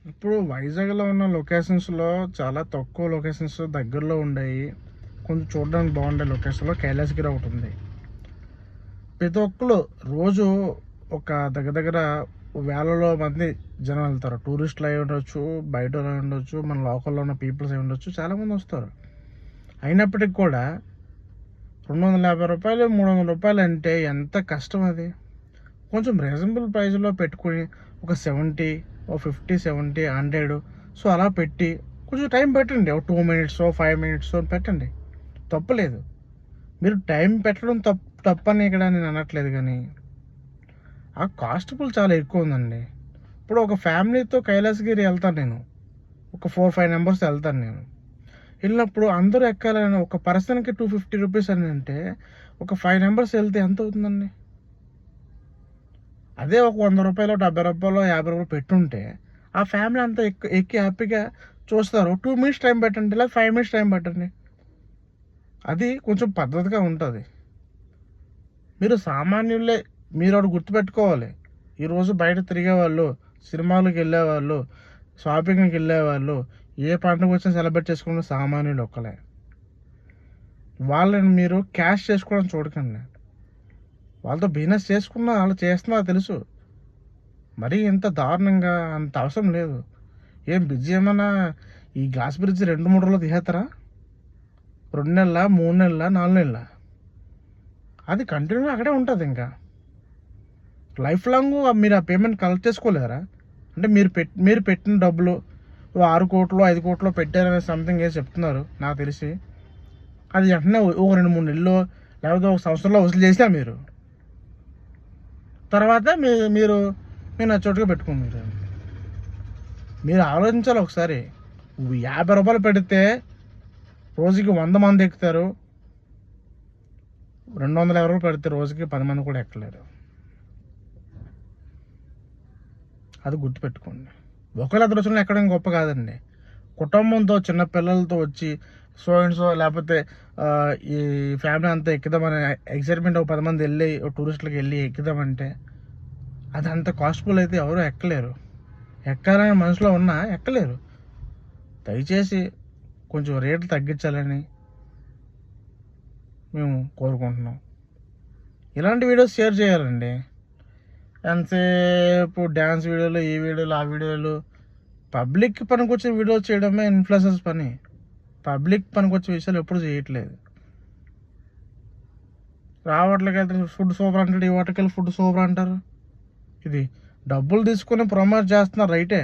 ఇప్పుడు వైజాగ్‌లో ఉన్న లొకేషన్స్‌లో చాలా తక్కువ లొకేషన్స్ దగ్గరలో ఉండేయి. కొంచెం చూడడానికి బాగుండే లొకేషన్‌లో కైలాసగిరి ఒకటుంది. ప్రతి ఒక్కళ్ళు రోజు ఒక దగ్గర దగ్గర వేలలో మంది జనం వెళ్తారు. టూరిస్టులు అయి ఉండొచ్చు, బయటోళ్ళు అయి ఉండొచ్చు, మన లోకల్‌లో ఉన్న పీపుల్స్ అయి ఉండొచ్చు. చాలామంది వస్తారు. అయినప్పటికి కూడా రూ. 250, రూ. 300 అంటే ఎంత కష్టం అది. కొంచెం రీజనబుల్ ప్రైస్‌లో పెట్టుకొని ఒక 70, ఓ 50, 70, 100 సో అలా పెట్టి కొంచెం టైం పెట్టండి. ఒక 2 మినిట్సో, 5 మినిట్సో పెట్టండి. తప్పులేదు. మీరు టైం పెట్టడం తప్పని ఇక్కడ నేను అనట్లేదు గానీ, ఆ కాస్టబుల్ చాలా ఎక్కువ ఉందండి. ఇప్పుడు ఒక ఫ్యామిలీతో కైలాసగిరి వెళ్తాను నేను. ఒక 4, 5 మెంబర్స్‌తో వెళ్తాను నేను. వెళ్ళినప్పుడు అందరూ ఎక్కాలని ఒక పర్సన్‌కి రూ. 250 అని అంటే, ఒక 5 మెంబర్స్ వెళ్తే ఎంత అవుతుందండి? అదే ఒక రూ. 100, రూ. 70, రూ. 50 పెట్టుంటే, ఆ ఫ్యామిలీ అంతా ఎక్కి హ్యాపీగా చూస్తారు. 2 మినిట్స్ టైం పెట్టండి, లేదా 5 మినిట్స్ టైం పెట్టండి. అది కొంచెం పద్ధతిగా ఉంటది. మీరు సామాన్యులే, మీరొకటి గుర్తుపెట్టుకోవాలి. ఈరోజు బయట తిరిగేవాళ్ళు, సినిమాలకెళ్ళేవాళ్ళు, షాపింగ్‌కెళ్ళేవాళ్ళు, ఏ పండుగొచ్చినా సెలబ్రేట్ చేసుకునే సామాన్యులు ఒక్కలే. వాళ్ళని మీరు క్యాష్ చేసుకోవడం చూడకండి. వాళ్ళతో బిజినెస్ చేసుకున్నా ఆళ్ళు చేస్తున్నారు తెలుసు. మరీ ఇంత దారుణంగా అంత అవసరం లేదు. ఏం బ్రిడ్జ్ ఏమన్నా ఈ గ్లాస్ బ్రిడ్జ్ 2, 3 రోజుల్లో తీసేత్తరా? 2 నెలలా? 3 నెలలా? 4 నెలలా? అది కంటిన్యూగా అక్కడే ఉంటదింకా. లైఫ్ లాంగ్ మీరు ఆ పేమెంట్ కలెక్ట్ చేసుకోలేరా? అంటే మీరు పెట్టిన డబ్బులు 6,00,00,000, 5,00,00,000 పెట్టారనే సంథింగ్ ఏదో చెప్తున్నారు నాకు తెలిసి. అది వెంటనే ఒక 2, 3 నెలల్లో లేకపోతే ఒక సంవత్సరంలో వసూలు చేసినా మీరు. తర్వాత మీరు నచ్చోటుగా పెట్టుకున్నారు. మీరు ఆలోచించాలి ఒకసారి. రూ. 50 పెడితే రోజుకి 100 మంది ఎక్కుతారు. రూ. 250 పెడితే రోజుకి 10 మంది కూడా ఎక్కలేరు. అది గుర్తుపెట్టుకోండి. ఒకవేళ అదృష్టంలో ఎక్కడం గొప్ప కాదండి. కుటుంబంతో చిన్న పిల్లలతో వచ్చి సో అండ్ సో లేకపోతే ఈ ఫ్యామిలీ అంతా ఎక్కుదామని ఎక్సైట్మెంట్ ఒక 10 మంది వెళ్ళి టూరిస్టులకి వెళ్ళి ఎక్కుదామంటే అది అంత కాస్ట్ఫుల్ అయితే ఎవరు ఎక్కలేరు. ఎక్కాలని మనసులో ఉన్నా ఎక్కలేరు. దయచేసి కొంచెం రేట్లు తగ్గించాలని మేము కోరుకుంటున్నాం. ఇలాంటి వీడియోస్ షేర్ చేయాలండి. ఎంతసేపు డ్యాన్స్ వీడియోలు, ఈ వీడియోలు, ఆ వీడియోలు. పబ్లిక్ పనికొచ్చే వీడియోలు చేయడమే ఇన్ఫ్లుయెన్సర్స్ పని. పబ్లిక్ పనికొచ్చే విషయాలు ఎప్పుడు చేయట్లేదు. రావట్లకైతే ఫుడ్ సూపర్ అంటాడు, ఈ హోటల్‌కెళ్ళి ఫుడ్ సూపర్ అంటారు. ఇది డబ్బులు తీసుకొని ప్రమోట్ చేస్తున్నారు రైటే.